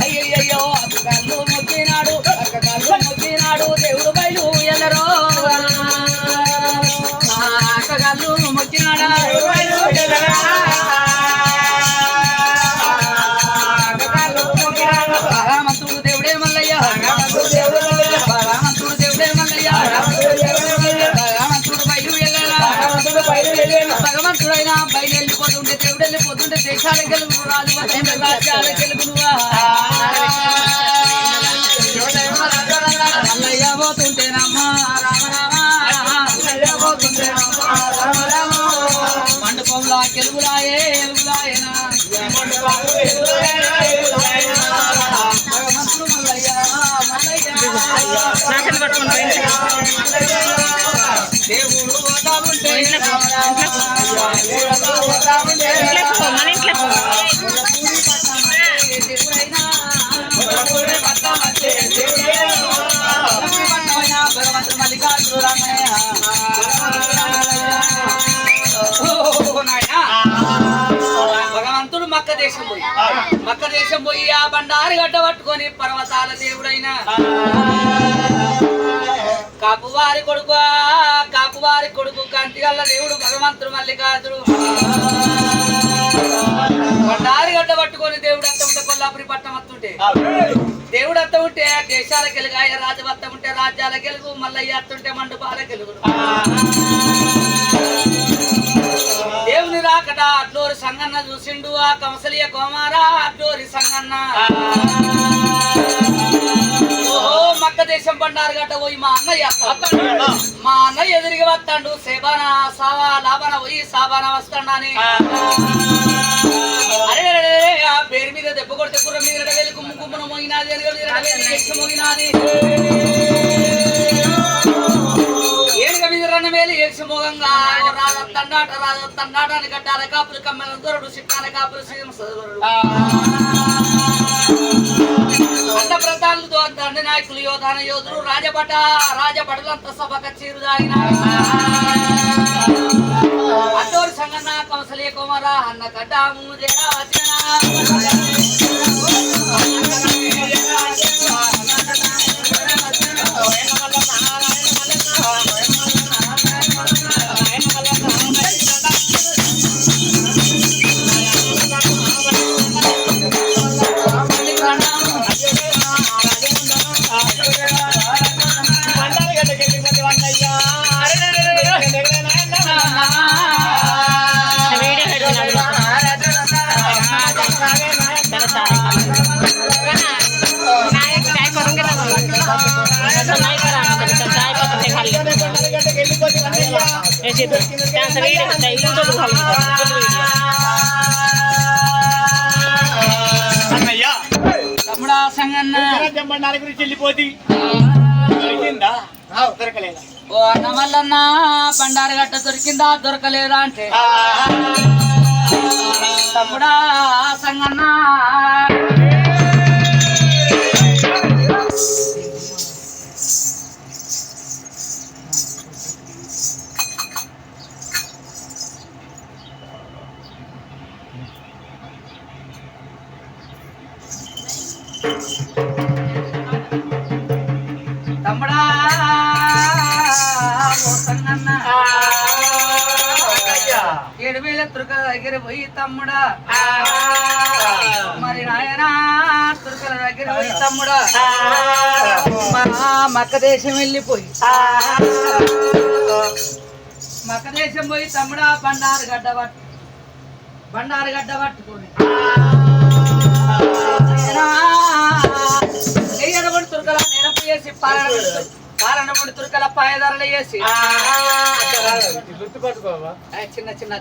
అయ్యయ్యో అక్కగాళ్ళు మొక్కినాడు అక్కగాళ్ళు మొక్కినాడు దేవుడు బయలు ఎల్లరో అక్కగాళ్ళు మొక్కినాడా భగవంతుడు దేవుడే మల్లయ్య భగవంతుడు దేవుడే మల్లయ్య భగవంతుడు బయలు భగవంతుడైనా బయలు వెళ్ళిపోతుంటే దేవుడు వెళ్ళిపోతుంటే దేశాల గెలుగు రాజు రాజ్యాల గెలుగునువా మల్లయ్య పోతుంటేనమ్మా రామ రామ మండపంలా గెలుగులాయే ఎలుగులాయనా భగవంతుడు మల్లయ్య దేవుడు భగవంతుడు మల్లికార్జున భగవంతుడు మక్క దేశం పోయి ఆ బండారి గడ్డ పట్టుకొని పర్వతాల దేవుడైన కాపువారి కొడుకు కంటిగల్ల దేవుడు భగవంతుడు మల్లికార్జుడు బండారి గడ్డ పట్టుకొని దేవుడు అంత ఉంటే కొల్లాపురి పట్టణం వస్తుంటే దేవుడు అంత ఉంటే దేశాల గెలుగాయ రాజవత్త ఉంటే రాజ్యాల గెలుగు మల్లయ్య అత్తుంటే మండపాల గెలుగు దేవుని రాకట అట్లూరి సంగన్న చూసిండు ఆ కంసలియ కోమారా అట్లూరి సంగన్న ఓహో మక్క దేశం బండారు గట్ట పోయి మా అన్నయ్య ఎదురుగా వస్తాడు సేబానా సావా లాభాన పోయి సాబానా వస్తాడని అరే ఆ పేరు మీద దెబ్బ కొడితే కుర్ర మీద వెళ్ళి గుమ్ము గుమ్మున మోగినాది మోగినాది ఏనుగ మీద రన్న వేలి ఏడ్చి మోగంగా రాజత్తండాట అని గడ్డాల కాపులు కమ్మెల దొరడు సిట్టాల కాపులు అన్న ప్రధానులు దండ నాయకులు యోధాన యోధులు రాజభటులంతా సభక చీరుదాగిన అట్టూరి సంగన్న కంసలే కుమార అన్న గడ్డాము తమ్ముడా సంగన్న గురించి వెళ్ళిపోతే ఓ అన్న మల్లన్న బండారు గట్ట దొరికిందా దొరకలేదా అంటే తమ్ముడా సంగన్న తమ్ముడా సంగన్న 7,000 తుర్కల దగ్గర పోయి తమ్ముడా మరి నాయనా తుర్కల దగ్గర పోయి తమ్ముడా మక్క దేశం వెళ్ళిపోయి మక్క దేశం పోయి తమ్ముడా బండారు గడ్డ పట్టుకొని నెయ్యనబడి తుర్కల నెనపు చేసి పాలనబడి తుర్కల పాయదారులు వేసి చిన్న చిన్న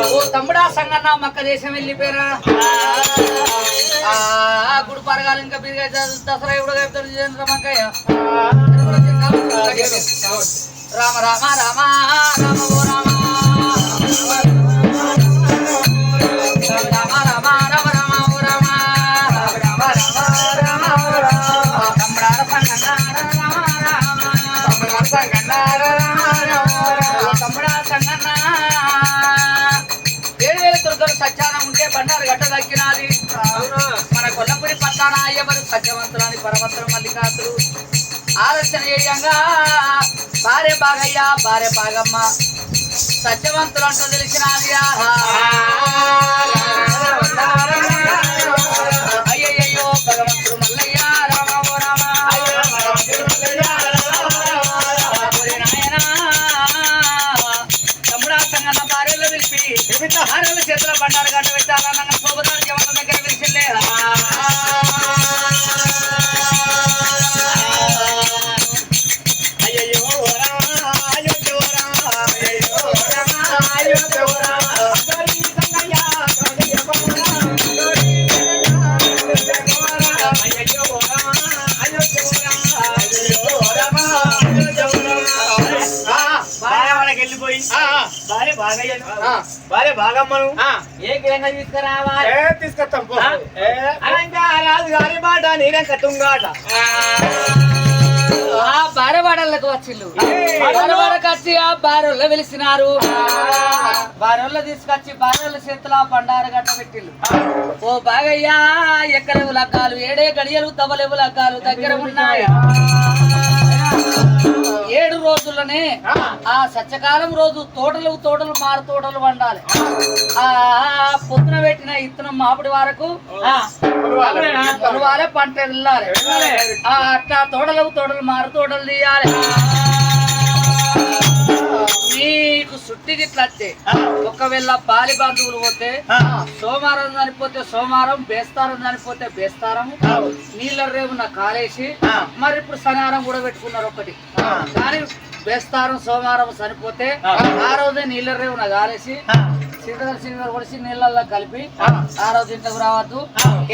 ఓ తమ్ముడా సంగన్న మక్క దేశం వెళ్ళిపోయారా గుడి పరగాలు ఇంకా బిరిగా దసరా ఇప్పుడు చెప్తారు మక్కయ్య రామ రామ రామ రామ ఓ రామ రామ రామ రామ రామ ఓ రామ రామ రామ రామ ఓ రామ తమ్ముడార సంగన్న రామ రామ తమ్ముడార సంగన్న రామ రామ తమ్ముడా సంగన్న 7,000 తుర్కలు సత్యానం ఉంటే బండారు గట్ట దక్కినాది. మన కొల్లపురి పట్టాన అయ్యవరు సత్యవంతులని పరమత్రం మల్లికాసులు ఆలోచన చేయంగా భార్య బాగయ్య భార్య బాగమ్మ సత్యవంతులు అంటూ తెలిసినాది. అయ్యయ్యో భగవంతుడు మల్లయ్య రామో రామ తమ్ముడా సంగన్న భార్యలో పిలిపి భార్యల చేతుల బండారు గడ్డ పెట్టాలన్న శోభదారు జవన దగ్గర పిలిచిందే. భార్య బాగమ్మను ఏ గిరంగా తీసుకురావాలి తీసుకొస్తాం రాజు గారి మాట నేనే కట్టుంగాట ఆ బారవాడలకు వచ్చిళ్ళు బారవాడకు వచ్చి ఆ బారోళ్ళు వెలిసినారు. బారోళ్ళు తీసుకొచ్చి బారోళ్ళ చేతుల బండారు గట్ట పెట్టిళ్ళు. ఓ బాగయ్యా ఎక్కడెవు లగ్గాలు 7 గడియలు తవలెవు లగ్గాలు దగ్గర ఉన్నాయి. 7 రోజుల్లోనే ఆ సత్యకాలం రోజు తోటలు మారు తోటలు వండాలి. ఆ పొద్దున పెట్టిన ఇత్తనం మామిడి వరకు కొనువాలే పంట వెళ్ళాలి. అట్లా తోటలు మారు తోటలు తీయాలి. మీకు సుట్టి గిట్లే ఒకవేళ బాలి బంధువులు పోతే సోమవారం చనిపోతే సోమవారం బేస్తారం చనిపోతే బేస్తారం నీళ్ళ రేవున కాలేసి మరి ఇప్పుడు శనివారం కూడా పెట్టుకున్నారు ఒకటి. కానీ బేస్తారం సోమవారం చనిపోతే ఆ రోజే నీళ్ళ రేవున కాలేసి సినిమా కొడిసి నీళ్ళల్లో కలిపి ఆ రోజు ఇంట్లోకి రావద్దు.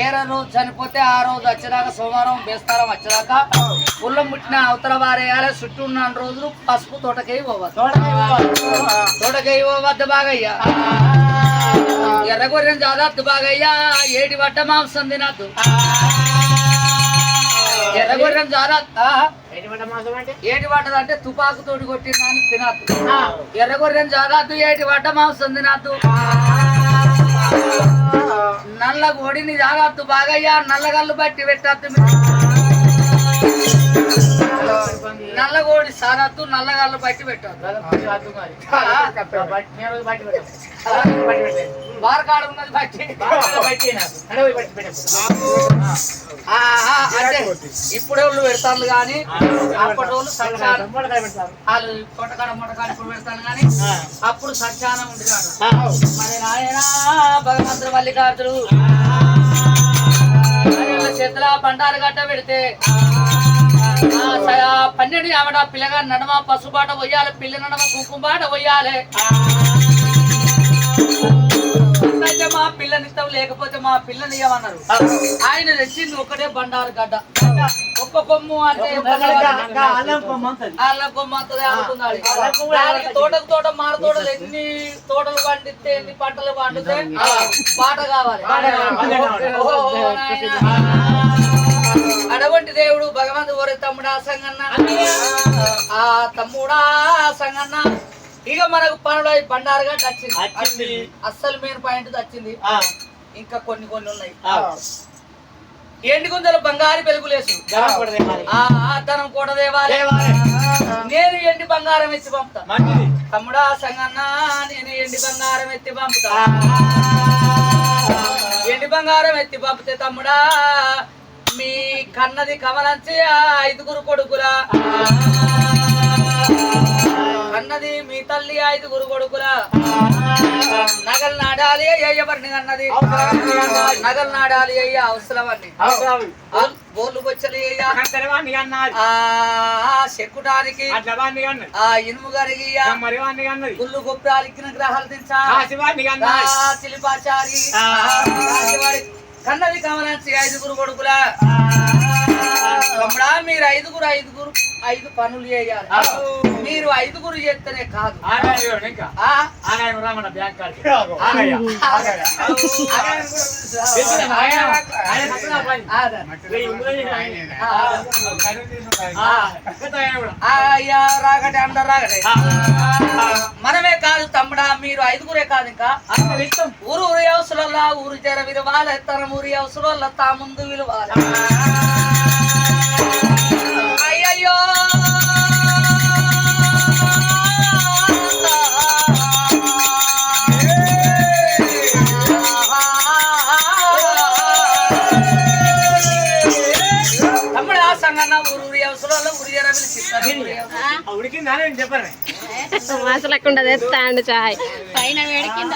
ఏరే రోజు చనిపోతే ఆ రోజు వచ్చేదాకా సోమవారం బేస్తారం వచ్చేదాకా పుల్లం ముట్టిన అవతల వారేయాలి. చుట్టూ ఉన్న రోజులు పసుపు తోటకై పోవద్దు. తోటకై పోవద్దు బాగయ్యా. ఎర్రగొర్రెం జాదద్దు బాగయ్యా. ఏటి వడ్డ మాంసం తినద్దు. ఎర్రగొర్రెం జాదత్తా ఏటి పడ్డది అంటే తుపాకు తోటి కొట్టిందని తినద్దు. ఎర్రగొర్రెం జాదద్దు. ఏటి వడ్డ మాంసం తినద్దు. నల్ల గోడిని జాగద్దు బాగయ్యా. నల్లగల్లు బట్టి పెట్టద్దు. నల్లగోడి సారద్దు. నల్లగల్లు బట్టి పెట్టద్దు. బారకాడ ఉన్నది బట్టి అంటే ఇప్పుడు వాళ్ళు పెడతారు కానీ అప్పటి వాళ్ళు సత్యానం వాళ్ళు కొట్టకాడ మొట్టకాడ ఇప్పుడు పెడతాను కానీ అప్పుడు సత్యానం ఉంది కాదు. మరి నాయన భగవంతుడు మల్లికార్జుడు చేతుల బండారు గడ్డ పెడితే 12 ఆవిడ పిల్లగా నడమ పసుబాట పోయాలి. పిల్ల నడమ కుంకుమాట పోయాలి. అయితే మా పిల్లనిస్తాం లేకపోతే మా పిల్లని ఇవ్వమన్నారు. ఆయన తెచ్చింది ఒకటే బండారు గడ్డ. ఒక్క కొమ్ము అంటే అల్లం కొమ్ము అంతదే అనుకున్నాడు. తోటకు తోట మారు తోటలు ఎన్ని తోటలు పండితే ఎన్ని పంటలు పండితే పాట కావాలి. అటువంటి దేవుడు భగవంతు ఓరే తమ్ముడా సంగన్న ఆ తమ్ముడా సంగన్న ఇక మనకు పనులు బండారుగా వచ్చింది. అస్సలు మెయిన్ పాయింట్ వచ్చింది. ఇంకా కొన్ని ఉన్నాయి. ఎండి గుంజలు బంగారు పెరుగులేసు ధనం కూడా దేవాలి. నేను ఎండి బంగారం ఎత్తి పంపుతా తమ్ముడా సంగన్న. నేను ఎండి బంగారం ఎత్తి పంపుతా. ఎండి బంగారం ఎత్తి పంపితే తమ్ముడా మీ కన్నది కమలంచి 5 కొడుకులా అన్నది మీ తల్లి 5 కొడుకులా నగలు నాడాలి ఎవరిని అన్నది నగలు నాడాలి అయ్యా అవసరమని బోర్లు బొచ్చలి చెక్కుటానికి ఆ ఇనుము గరిగి గుళ్ళు గొప్పరాలు ఇక్కిన గ్రహాలు దించాలి కన్నది కమలంచి 5 కొడుకులా తమ్ముడా మీరు ఐదు పనులు చేయాలి మీరు 5 చేస్తేనే కాదు అయ్యా రాగటే అండ రాగటే మనమే కాదు తమ్ముడా మీరు 5 కాదు ఇంకా ఊరు అవసరంలా ఊరు జర విలువాలి తన ఊరి అవసరంలా తా ముందు విలువాలి అయ్యయ్యో తమ్ముడు ఆ సంగన్న ఊరి అవసరంలో ఊరి జర పిలిచిస్తారు ఉడికి నానేం చెప్పాను అసలు అక్కడ స్టాండ్ చాయ్ పైన వేడికింద